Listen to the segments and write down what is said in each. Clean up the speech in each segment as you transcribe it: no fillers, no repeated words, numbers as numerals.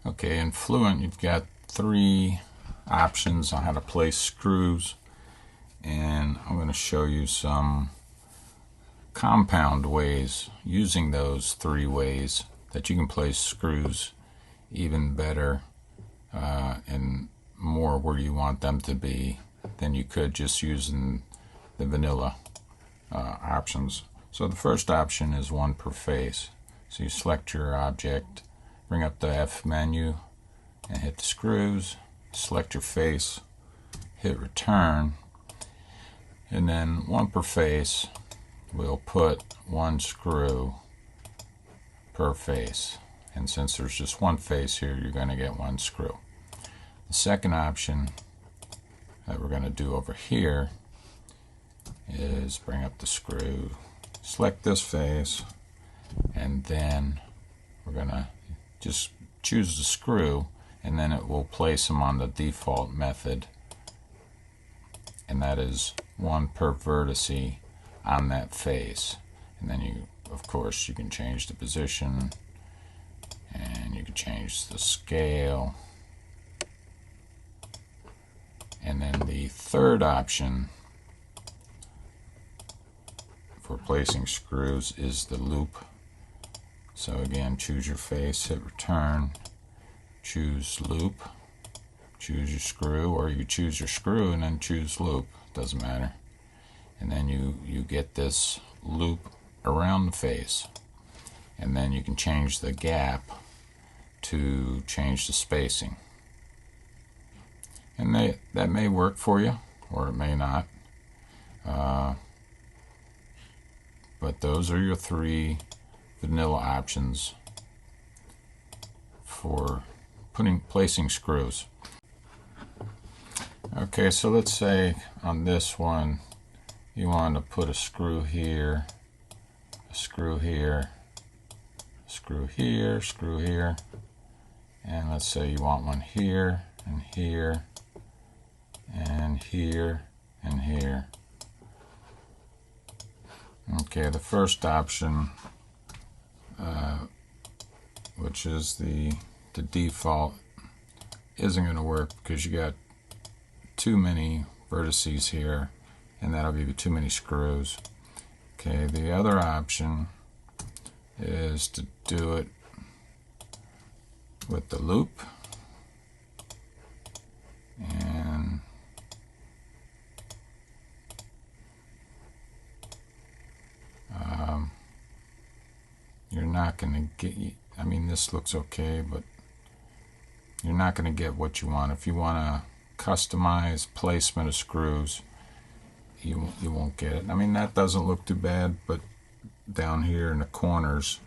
Okay, in Fluent you've got three options on how to place screws, and I'm going to show you some compound ways using those three ways that you can place screws even better and more where you want them to be than you could just using the vanilla options. So the first option is one per face. So you select your object, bring up the F menu and hit the screws, select your face, hit return, and then one per face. We'll put one screw per face, and since there's just one face here, you're going to get one screw. The second option that we're going to do over here is bring up the screw, select this face, and then we're going to just choose the screw, and then it will place them on the default method, and that is one per vertice on that face. And then you, of course, you can change the position and you can change the scale. And then the third option for placing screws is the loop. So again, choose your face, hit return, choose loop, choose your screw, or you choose your screw and then choose loop, doesn't matter. And then you get this loop around the face, and then you can change the gap to change the spacing, and that may work for you or it may not, but those are your three vanilla options for placing screws. Okay, so let's say on this one you want to put a screw here, a screw here, a screw here, screw here, and let's say you want one here and here and here and here. Okay, the first option, which is the default, isn't going to work because you got too many vertices here, and that'll give you too many screws. Okay, the other option is to do it with the loop, and you're not going to get, I mean, this looks okay, but you're not going to get what you want. If you want to customize placement of screws, you won't get it. I mean, that doesn't look too bad, but down here in the corners,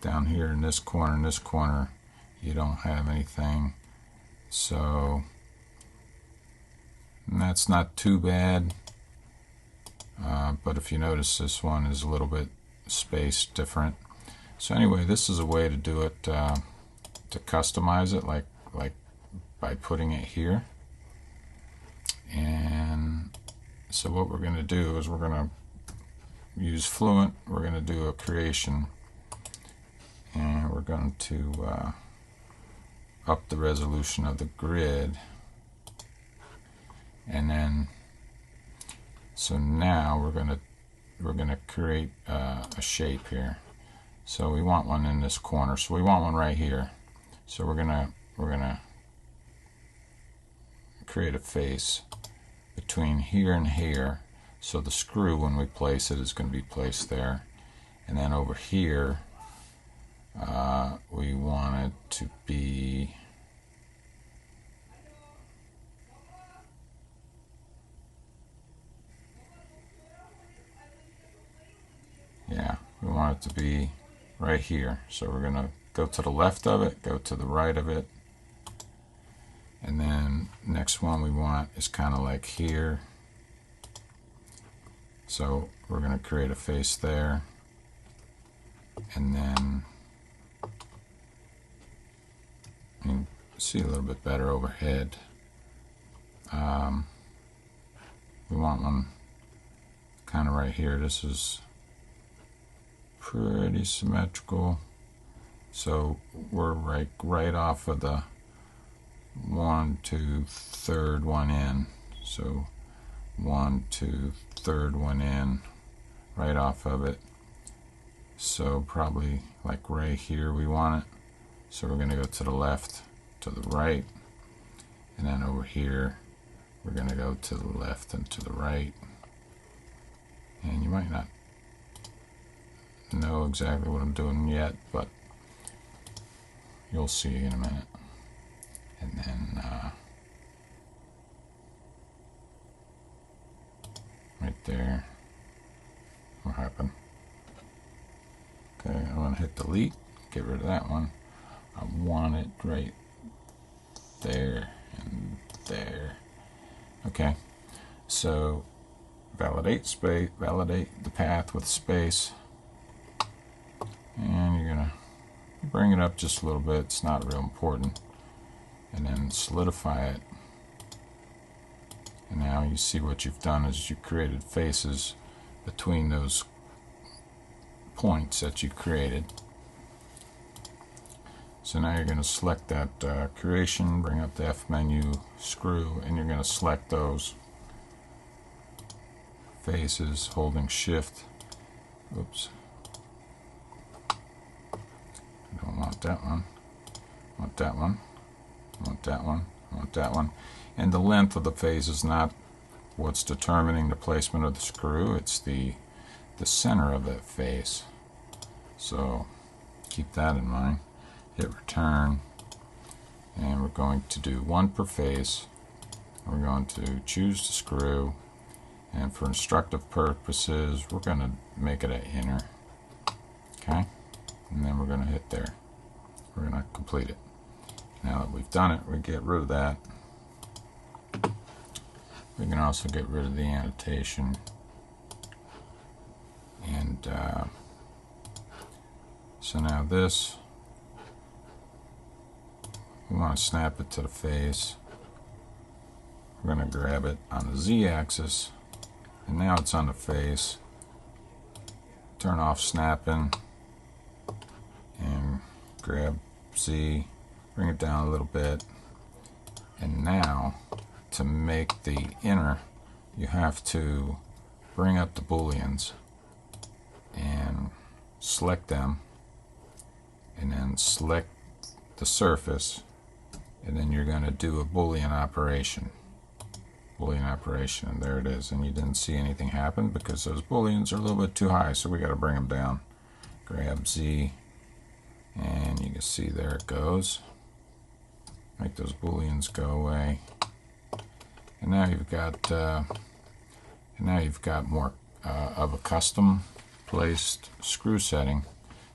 down here in this corner and this corner, you don't have anything. So that's not too bad, but if you notice, this one is a little bit spaced different. So anyway, this is a way to do it, to customize it, like by putting it here. And so what we're going to do is we're going to use Fluent. We're going to do a creation, and we're going to up the resolution of the grid, and then so now we're going to create a shape here. So we want one in this corner, so we want one right here. So we're gonna create a face between here and here, so the screw, when we place it, is going to be placed there. And then over here we want it to be we want it to be right here. So we're going to go to the left of it, go to the right of it, and then next one we want is kind of like here. So we're going to create a face there, and then you can see a little bit better overhead. We want one kind of right here. This is pretty symmetrical. So we're right off of the 1, 2, third one in. So 1, 2, third one in, right off of it. So probably like right here we want it. So we're going to go to the left, to the right, and then over here we're going to go to the left and to the right. And you might not know exactly what I'm doing yet, but you'll see in a minute. And then right there, what happened? Okay, I'm going to hit delete, get rid of that one. I want it right there and there. Okay, so validate the path with space, and you're gonna bring it up just a little bit. It's not real important, and then solidify it. And now you see what you've done is you created faces between those points that you created. So now you're going to select that creation, bring up the F menu, screw, and you're going to select those faces holding shift. Oops. I don't want that one. I want that one. I want that one. I want that one. And the length of the face is not what's determining the placement of the screw. It's the center of that face. So keep that in mind. Hit return, and we're going to do one per face. We're going to choose the screw, and for instructive purposes we're going to make it an inner. Okay, and then we're going to hit there. We're going to complete it. Now that we've done it, we get rid of that. We can also get rid of the annotation, and so now this, we want to snap it to the face. We're going to grab it on the Z-axis, and now it's on the face. Turn off snapping, and grab Z, bring it down a little bit, and now to make the inner, you have to bring up the booleans and select them, and then select the surface, and then you're going to do a boolean operation. And there it is. And you didn't see anything happen because those booleans are a little bit too high, so we got to bring them down. Grab Z, and you can see there it goes. Make those booleans go away. And now you've got more of a custom placed screw setting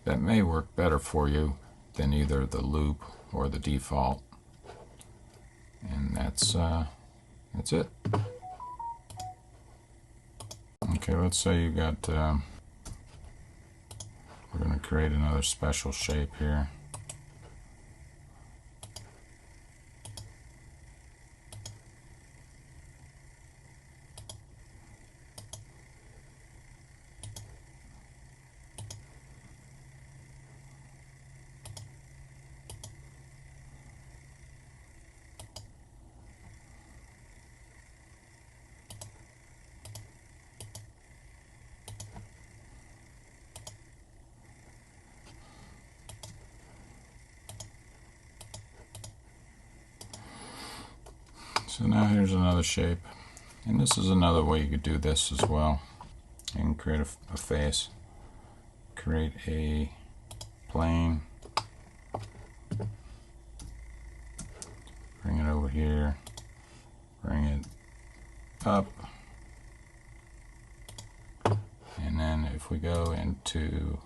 that may work better for you than either the loop or the default. And that's it. Okay, let's say you got, we're going to create another special shape here. So now here's another shape, and this is another way you could do this as well. You can create a face, create a plane, bring it over here, bring it up, and then if we go into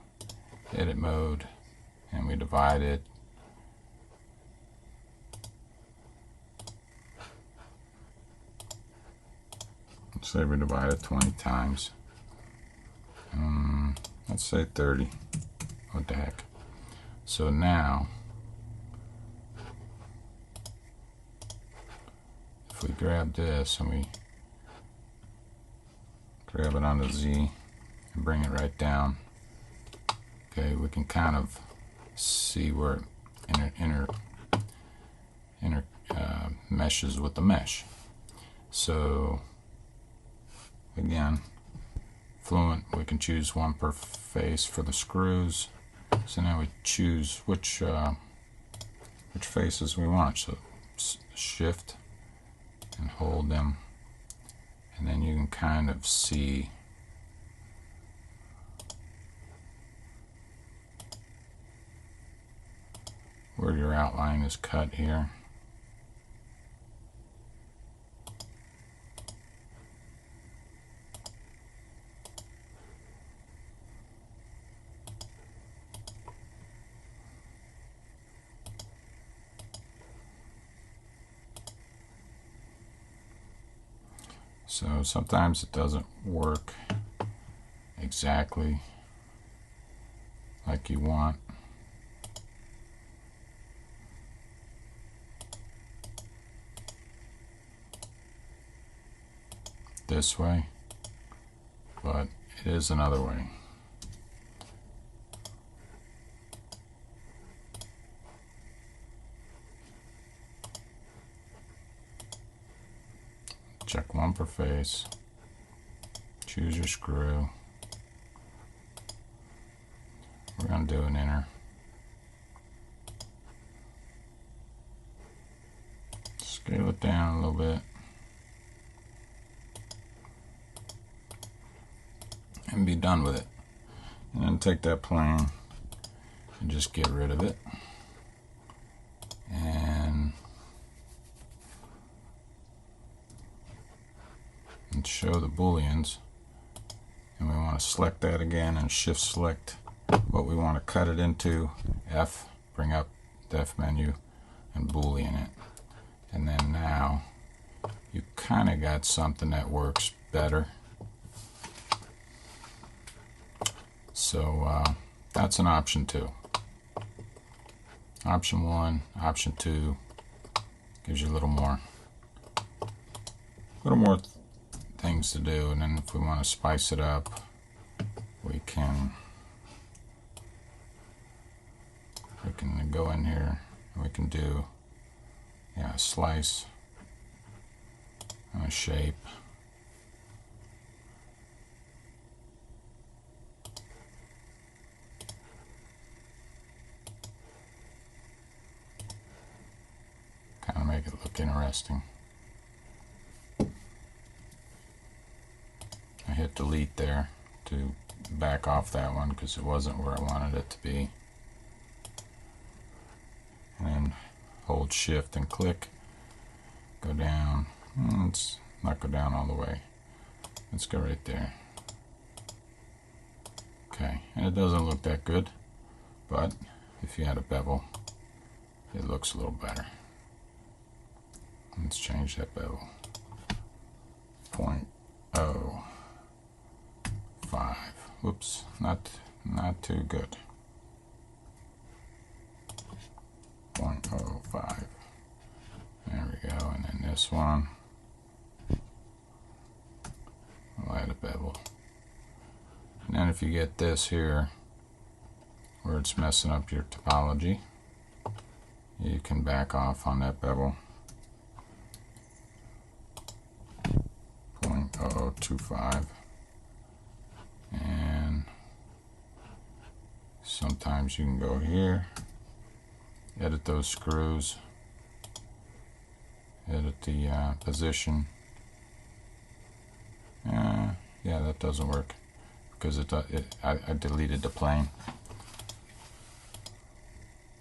edit mode and we divide it, say we divide it 20 times. Let's say 30. What the heck? So now, if we grab this and we grab it onto Z and bring it right down, okay, we can kind of see where it meshes with the mesh. So again, Fluent, we can choose one per face for the screws. So now we choose which faces we want. So shift and hold them, and then you can kind of see where your outline is cut here. So sometimes it doesn't work exactly like you want. This way, but it is another way. Check one per face, choose your screw. We're going to do an inner. Scale it down a little bit. And be done with it. And then take that plane and just get rid of it. And show the booleans. And we want to select that again and shift select what we want to cut it into. F, bring up the F menu and boolean it. And then now you kind of got something that works better. So that's an option 2. Option 1, option 2 gives you a little more things to do. And then if we want to spice it up, we can go in here and we can do a slice and a shape. Kind of make it look interesting. I hit delete there to back off that one because it wasn't where I wanted it to be. And then hold shift and click, go down. Let's not go down all the way. Let's go right there. Okay, and it doesn't look that good, but if you had a bevel, it looks a little better. Let's change that bevel. 0.05. Whoops, not too good. 0.05. There we go. And then this one, I'll add a bevel. And then if you get this here, where it's messing up your topology, you can back off on that bevel. 0.0025. And sometimes you can go here, edit those screws, edit the position. Yeah, that doesn't work because I deleted the plane.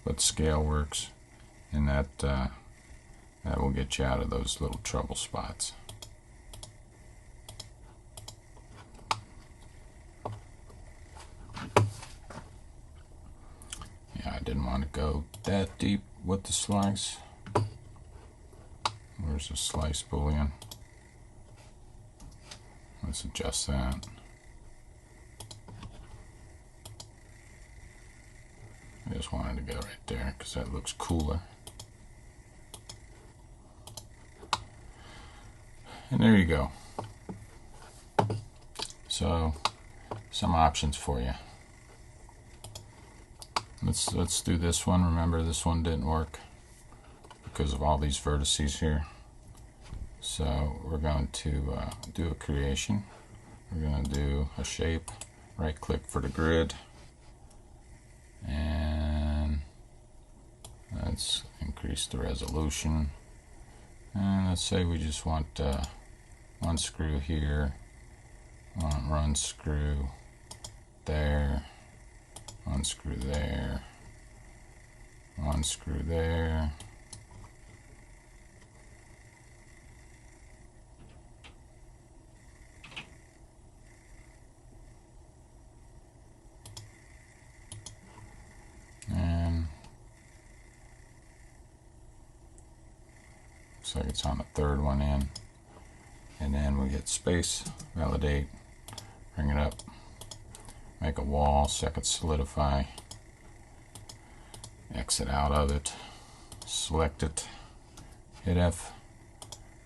But scale works, and that will get you out of those little trouble spots. Yeah, I didn't want to go that deep with the slice. Where's the slice boolean? Let's adjust that. I just wanted to go right there because that looks cooler. And there you go. So, some options for you. Let's do this one. Remember, this one didn't work because of all these vertices here. So we're going to do a creation. We're going to do a shape. Right click for the grid, and let's increase the resolution. And let's say we just want one screw here, one screw there, one screw there, one screw there, and looks like it's on the third one in. And then we hit space, validate, bring it up, make a wall, second solidify, exit out of it, select it, hit F.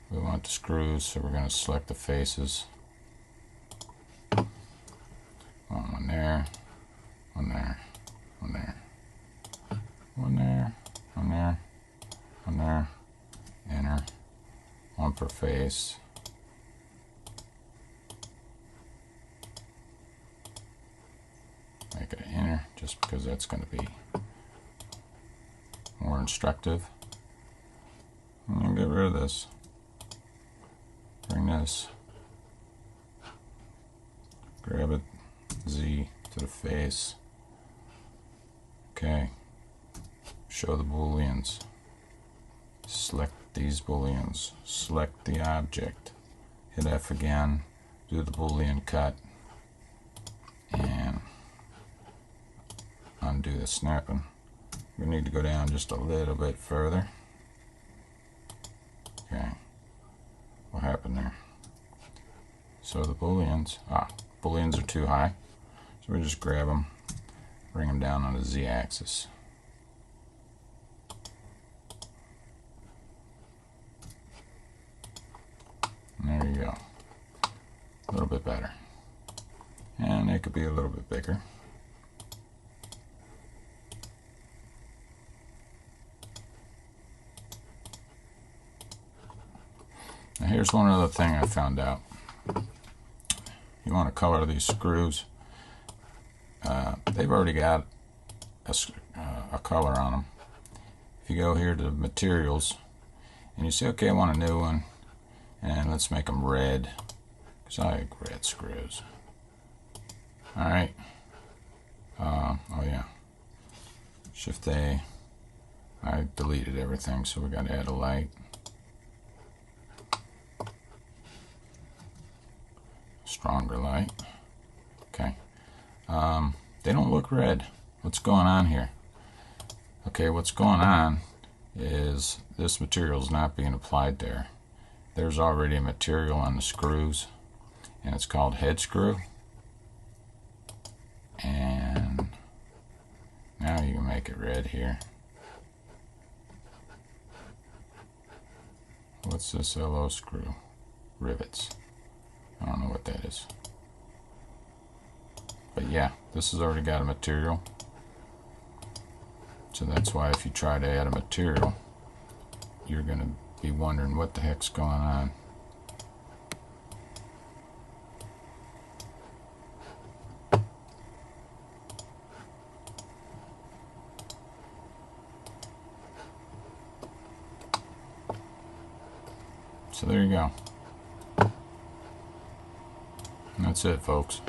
We want the screws, so we're going to select the faces. One there, one there, one there, one there, one there, one there, enter, one per face. Make it an enter just because that's going to be more instructive. And get rid of this. Bring this. Grab it. Z to the face. Okay. Show the booleans. Select these booleans. Select the object. Hit F again. Do the boolean cut. And undo the snapping. We need to go down just a little bit further. Okay, what happened there? So the booleans, booleans are too high, so we just grab them, bring them down on the z-axis. And there you go. A little bit better. And they could be a little bit bigger. Now here's one other thing I found out. You want to color these screws. They've already got a color on them. If you go here to materials and you say, okay, I want a new one, and let's make them red, because I like red screws. Alright. Oh yeah. Shift A. I deleted everything, so we got to add a light. Stronger light. Okay. They don't look red. What's going on here? Okay, what's going on is this material is not being applied there. There's already a material on the screws, and it's called head screw. And now you can make it red here. What's this LO screw? Rivets. I don't know what that is. But yeah, this has already got a material. So that's why if you try to add a material, you're going to be wondering what the heck's going on. So there you go. And that's it, folks.